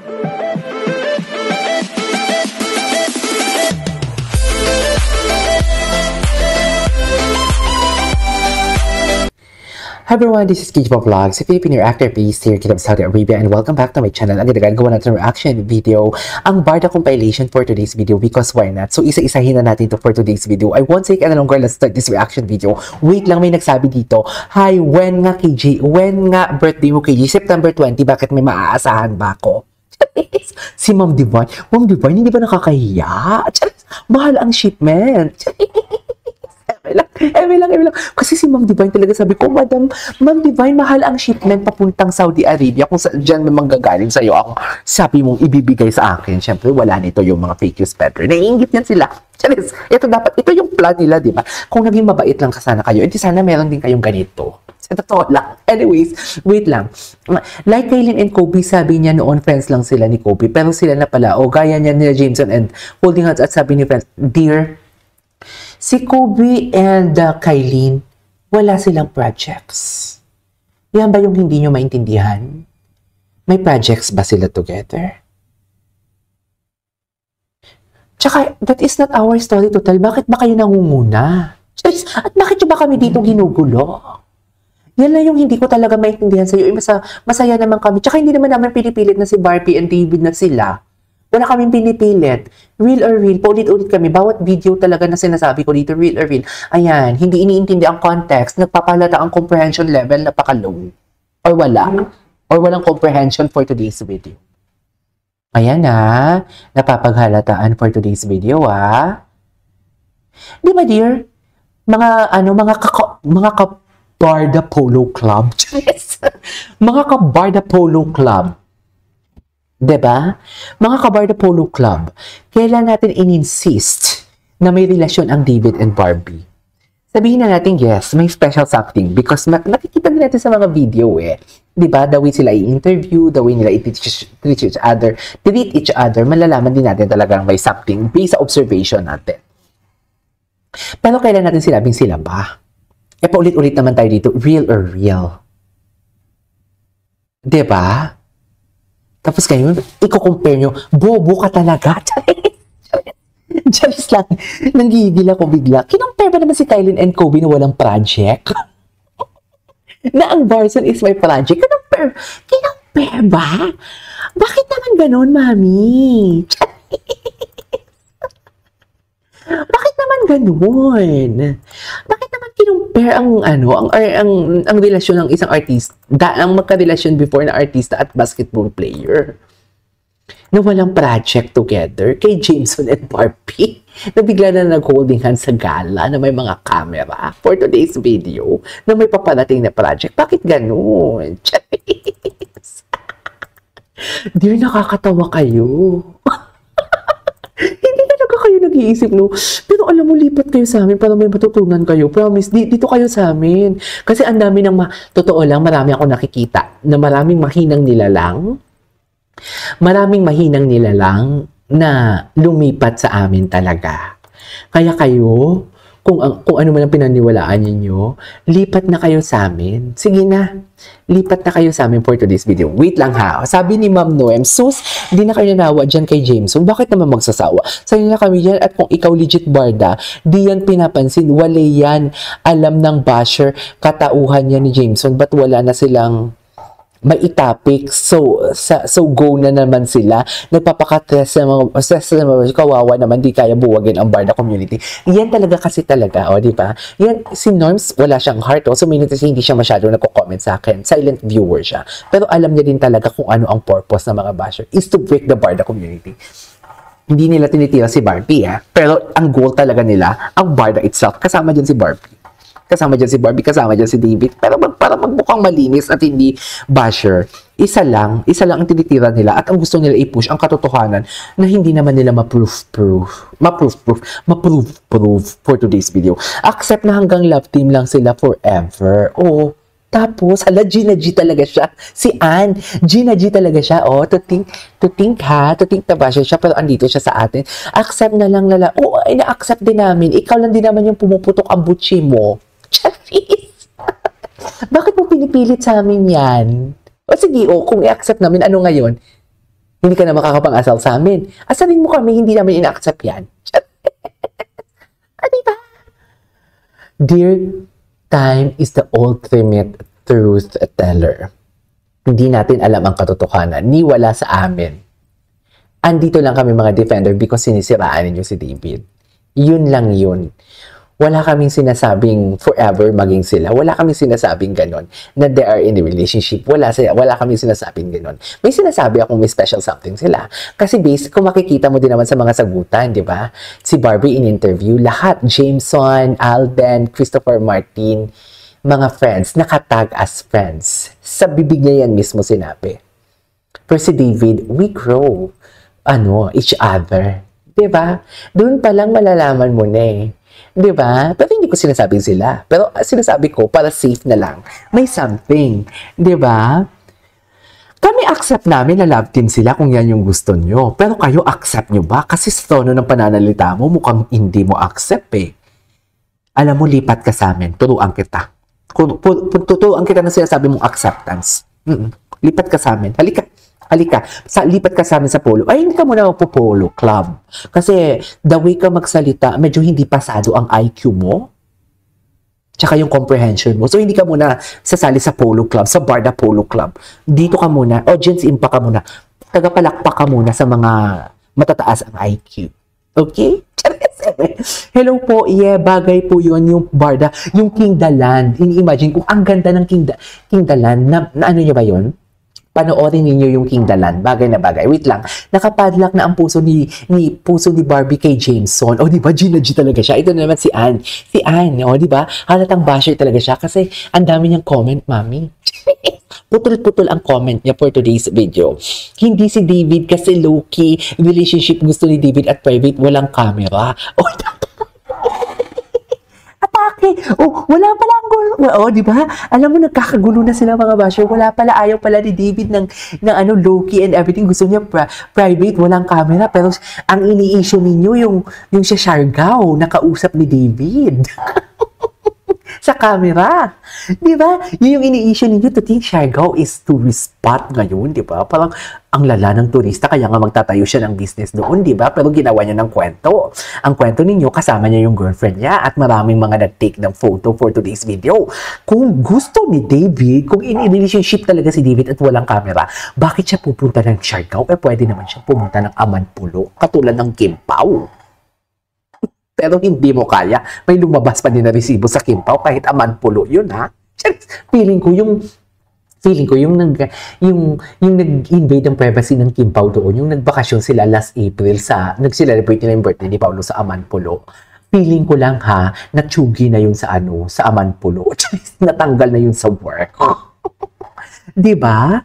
Hi everyone, this is Kijipa Vlogs, a Filipino actor based here in Saudi Arabia, and welcome back to my channel. Ang gagawa natin ng reaction video, ang Barda compilation for today's video, because why not? So isa-isahin na natin to for today's video. I won't take any longer, let's start this reaction video. Wait lang, may nagsabi dito, hi, when nga KJ? When nga birthday mo KJ? September 20, bakit may maaasahan ba ako? Si Ma'am Divine. Ma'am Divine, hindi ba nakakahiya? Mahal ang shipment. Eme lang. Kasi si Ma'am Divine talaga sabi ko, Ma'am Divine, mahal ang shipment papuntang Saudi Arabia. Kung dyan may manggagaling sa'yo, ang sabi mong ibibigay sa akin. Siyempre, wala nito yung mga fake news peddler. Naiingit yan sila. Charis, ito yung plan nila, di ba? Kung naging mabait lang sana kayo, edi sana meron din kayong ganito. Sa totoo lang. Anyways, wait lang. Like Kaylin and Kobe, sabi niya noon, friends lang sila ni Kobe. Pero sila na pala, gaya niya nila Jameson and holding hands at sabi ni friends, dear, si Kobe and Kaylin, wala silang projects. Yan ba yung hindi nyo maintindihan? May projects ba sila together? Tsaka, that is not our story to tell. Bakit ba kayo nangunguna? At bakit nyo ba kami dito ginugulo? Yan lang yung hindi ko talaga maintindihan sa'yo. Masaya naman kami. Tsaka hindi naman namin pinipilit na si Barbie and David na sila. Wala kaming pinipilit. Real or real. Paulit-ulit kami. Bawat video talaga na sinasabi ko dito, real or real. Ayan, hindi iniintindi ang context. Nagpapalata ang comprehension level, napaka-low. Or wala. Or walang comprehension for today's video. Ayan na. Napapaghalataan for today's video, Di ba, dear? Mga Barda Polo Club. Yes. Mga Barda Polo Club. Diba? Mga Barda Polo Club, kailan natin in-insist na may relasyon ang David and Barbie? Sabihin na natin, yes, may special something because nakikita din natin sa mga video Diba? The way sila i-interview, the way nila treat each other, malalaman din natin talagang may something based sa observation natin. Pero kailan natin sinabing sila ba? Paulit-ulit naman tayo dito, real or real. Diba? Tapos kayo, i-compare nyo, bobo ka talaga. Charis lang. Nanggigil ako bigla. Kinompare ba naman si Kaylin and Kobe na walang project? Na ang Barson is my project? Kinompare ba? Bakit naman ganon, mami? Bakit naman ganon? Bakit naman kinumpare ang relasyon ng isang artista, ang magka-relasyon before na artista at basketball player na walang project together kay Jameson and Barbie na bigla na nag-holding hands sa gala na may mga camera for today's video na may paparating na project. Bakit ganon? Dear, nakakatawa kayo. Hindi talaga kayo nag-iisip, no? Pero alam mo, lipat kayo sa amin para may matutunan kayo. Promise, dito kayo sa amin. Kasi ang dami ng totoo lang, marami ako nakikita na maraming mahinang nilalang na lumipat sa amin talaga. Kaya kayo, kung ano man ang pinaniwalaan ninyo, lipat na kayo sa amin. Sige na, lipat na kayo sa amin for today's video. Wait lang sabi ni Ma'am Noem, sus, di na kayo nanawa dyan kay Jameson. Bakit naman magsasawa? Sa'yo na kami yan at kung ikaw legit Barda, di yan pinapansin. Wala yan. Alam ng basher, katauhan yan ni Jameson. Ba't wala na silang maitapik? So go na naman sila. Nagpapaka-stress na mga kawawa naman, di kaya buwagin ang Barda community. Yan talaga kasi talaga, di ba? Yan, si Norms, wala siyang heart, so minutes hindi siya masyado nagko-comment sa akin. Silent viewer siya. Pero alam niya din talaga kung ano ang purpose ng mga basher is to break the Barda community. Hindi nila tinitira si Barbie, pero ang goal talaga nila, ang Barda itself. Kasama dyan si Barbie. Kasama dyan si David. Pero para magmukhang malinis at hindi basher, isa lang ang tinitira nila at ang gusto nila i-push ang katotohanan na hindi naman nila ma-proof for today's video. Accept na hanggang love team lang sila forever. Tapos, Gina G talaga siya. Si Ann, Gina G talaga siya. To think na basher siya, pero andito siya sa atin. Accept na lang ina-accept din namin. Ikaw lang din naman yung pumuputok ang butchi mo. Charis! Bakit mo pinipilit sa amin yan? Sige, kung i-accept namin, ano ngayon? Hindi ka na makakapang-asal sa amin. Asalin mo kami, hindi namin ina-accept yan. Diba? Dear, time is the ultimate truth teller. Hindi natin alam ang katotohanan, ni wala sa amin. Andito lang kami mga defender because sinisiraan ninyo si David. Yun lang yun. Wala kaming sinasabing forever maging sila. Wala kaming sinasabing ganon na they are in a relationship. Wala kaming sinasabing ganon. May sinasabi akong may special something sila. Kasi kung makikita mo din naman sa mga sagutan, di ba? Si Barbie in interview, lahat, Jameson, Alden, Christopher Martin, mga friends, nakatag as friends. Sa bibig niya yan mismo sinabi. Pero si David, we grow, each other. Di ba? Doon pa lang malalaman mo na eh. Di ba? Pero hindi ko sinasabing sila. Pero sinasabi ko, para safe na lang, may something. Di ba? Kami accept namin na love team sila kung yan yung gusto nyo. Pero kayo accept nyo ba? Kasi sa tono ng pananalita mo, mukhang hindi mo accept eh. Alam mo, lipat ka sa amin. Turuan kita. Turuan kita na sinasabi mong acceptance. Lipat ka sa amin. Halika, lipat ka sa amin sa polo. Ay, hindi ka muna magpo-polo club. Kasi the way ka magsalita, medyo hindi pasado ang IQ mo. Tsaka yung comprehension mo. So, hindi ka muna sasali sa polo club, sa Barda Polo Club. Dito ka muna, audience impact ka muna. Tagapalakpak ka muna sa mga matataas ang IQ. Okay? Hello po, bagay po yun, yung Barda, yung King Daland. Ini-imagine kung ang ganda ng King Daland, na ano niya ba yun? Panoorin ninyo yung King Daland. Bagay na bagay. Wait lang. Nakapadlock na ang puso ni Barbie kay Jameson. O, di ba? Gina G talaga siya. Ito na naman si Anne. Si Anne, o, di ba? Halatang basher talaga siya kasi ang dami niyang comment, mami. Putol-putol ang comment niya for today's video. Hindi si David kasi low-key relationship gusto ni David at private. Walang camera. O, atake. Oh, wala pala ang gulo. Oh, di ba? Alam mo, nagkakagulo na sila mga basher. Wala pala, ayaw pala ni David ng low-key and everything. Gusto niya private, walang camera. Pero ang ini-issue ninyo, yung siya Siargao, nakausap ni David. Sa camera. Di ba? Yun yung ini-issue ninyo to think Siargao is tourist spot ngayon, di ba? Parang ang lala ng turista, kaya nga magtatayo siya ng business doon, di ba? Pero ginawa niya ng kwento. Ang kwento ninyo, kasama niya yung girlfriend niya at maraming mga nag-take ng photo for today's video. Kung gusto ni David, kung in-relationship talaga si David at walang camera, bakit siya pupunta ng Siargao? Pwede naman siya pumunta ng Amanpulo, katulad ng Kim Pao. Pero hindi mo kaya. May lumabas pa din na resibo sa Kim Pao kahit Amanpulo yun, ha? Feeling ko yung nag-invade ng privacy ng Kim Pao doon, yung nagbakasyon sila last April nag-celebrate nila yung birthday ni Paolo sa Amanpulo. Feeling ko lang natsugi na yun sa Amanpulo. Natanggal na yun sa work. Diba?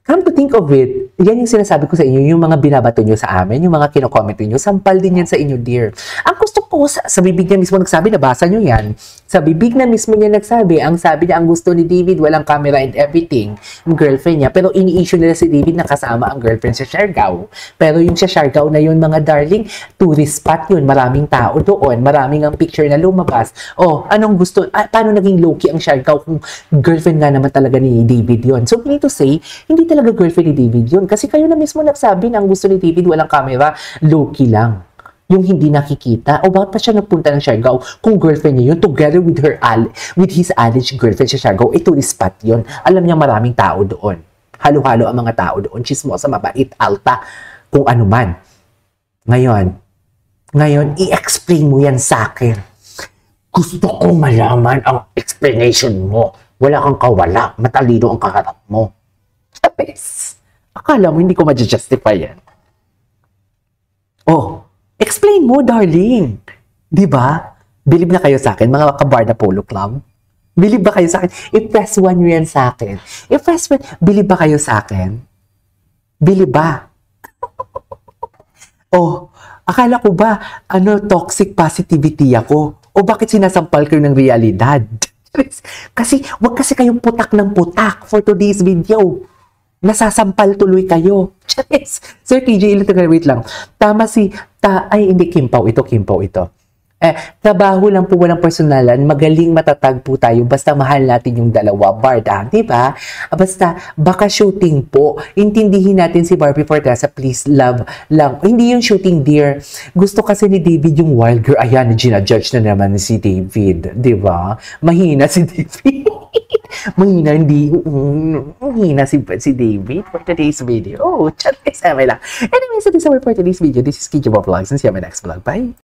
Come to think of it, yan yung sinasabi ko sa inyo, yung mga binabato nyo sa amin, yung mga kino-comment nyo, sampal din yan sa inyo, dear. Ang gusto ko, sa bibig niya mismo nagsabi, nabasa nyo yan. Sa bibig na mismo niya nagsabi, ang sabi niya, ang gusto ni David, walang camera and everything, yung girlfriend niya. Pero ini-issue nila si David na kasama ang girlfriend sa Siargao. Pero yung sa Siargao na yun, mga darling, tourist spot yun, maraming tao doon, maraming ang picture na lumabas. Oh, anong gusto, paano naging low-key ang Siargao kung girlfriend nga naman talaga ni David yun? So, we need to say, hindi talaga girlfriend ni David yun. Kasi kayo na mismo nagsabi na ang gusto ni David walang camera, low-key lang. Yung hindi nakikita. O bakit pa siya nagpunta ng Siargao kung girlfriend niya yun together with his alleged girlfriend sa Siargao, tourist spot yun. Alam niya maraming tao doon. Halo-halo ang mga tao doon. Chismosa, mabait, alta, kung ano man. Ngayon, i-explain mo yan sa akin. Gusto kong malaman ang explanation mo. Wala kang kawala. Matalino ang kaharap mo. Tapos, akala mo hindi ko ma-justify yan. Oh, explain mo, darling. Diba? Believe na kayo sa akin, mga ka-Barda Polo Club. Believe ba kayo sa akin? I-press 1 nyo yan sa akin. I-press 1. Believe ba kayo sa akin? Believe ba? Oh, akala ko ba, toxic positivity ako? O bakit sinasampal kayo ng realidad? Kasi, wag kasi kayong putak ng putak for today's video. Nasasampal tuloy kayo. Sir TJ, wait lang. Tama ay hindi Kim Pao ito. Trabaho lang po, walang personalan, magaling matatag po tayo, basta mahal natin yung dalawa, Barda, di ba? Basta, baka shooting po, intindihin natin si Barbie Forteza, please, love lang. Hindi yung shooting, dear. Gusto kasi ni David yung wild girl. Ayan, gina-judge na naman si David, di ba? Mahina si David. Mahina si David for today's video. Oh, chat kasama lang. Anyway, so this is our for today's video. This is Kiki Bob Vlogs, and see you on my next vlog. Bye!